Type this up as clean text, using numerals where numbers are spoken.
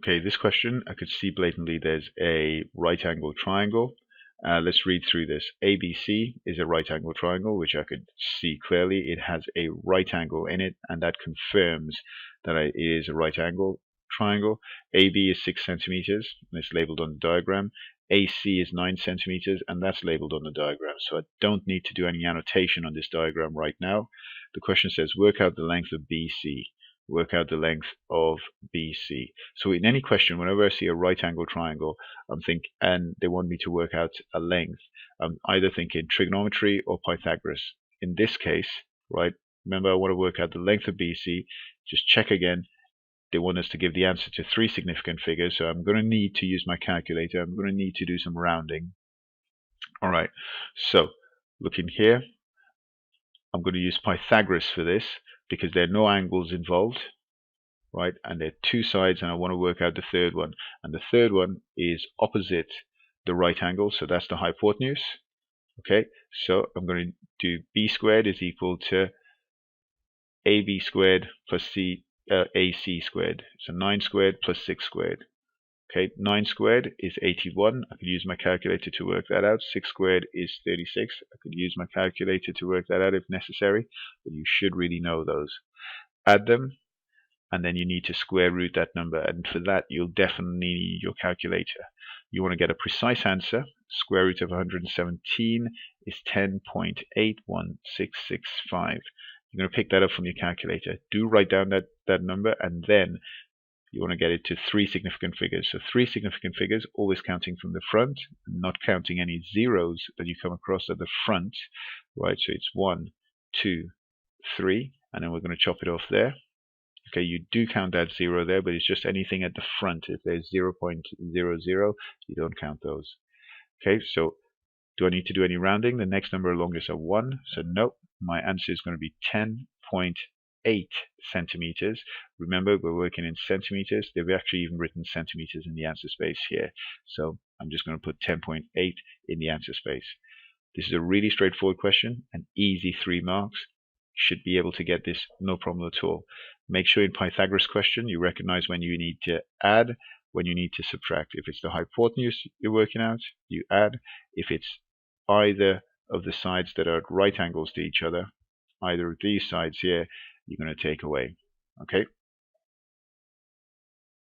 Okay, this question, I could see blatantly there's a right angle triangle. Let's read through this. ABC is a right angle triangle, which I could see clearly. It has a right angle in it, and that confirms that it is a right angle triangle. AB is 6 centimeters, and it's labeled on the diagram. AC is 9 centimeters, and that's labeled on the diagram. So I don't need to do any annotation on this diagram right now. The question says, work out the length of BC. Work out the length of BC. So in any question, whenever I see a right angle triangle, and they want me to work out a length, I'm either thinking trigonometry or Pythagoras. In this case, right, remember I want to work out the length of BC. Just check again. They want us to give the answer to 3 significant figures, so I'm going to need to use my calculator. I'm going to need to do some rounding. All right, so looking here, I'm going to use Pythagoras for this because there are no angles involved, right? And there are 2 sides, and I want to work out the third one. And the third one is opposite the right angle, so that's the hypotenuse. Okay, so I'm going to do b squared is equal to ab squared plus ac squared. So 9 squared plus 6 squared. Okay, 9 squared is 81. I could use my calculator to work that out. 6 squared is 36. I could use my calculator to work that out if necessary, but you should really know those. Add them, and then you need to square root that number, and for that you'll definitely need your calculator. You want to get a precise answer. Square root of 117 is 10.81665. You're going to pick that up from your calculator. Do write down that number, and then you want to get it to 3 significant figures. So 3 significant figures, always counting from the front, not counting any zeros that you come across at the front, right? So it's 1, 2, 3, and then we're going to chop it off there. Okay, you do count that 0 there, but it's just anything at the front. If there's 0.00, you don't count those. Okay, so do I need to do any rounding? The next number along is a 1, so nope. My answer is going to be 10.8 centimeters. Remember, we're working in centimeters. They've actually even written centimeters in the answer space here. So I'm just going to put 10.8 in the answer space. This is a really straightforward question, an easy 3 marks. Should be able to get this no problem at all. Make sure in Pythagoras question you recognize when you need to add, when you need to subtract. If it's the hypotenuse you're working out, you add. If it's either of the sides that are at right angles to each other, either of these sides here, you're going to take away. Okay?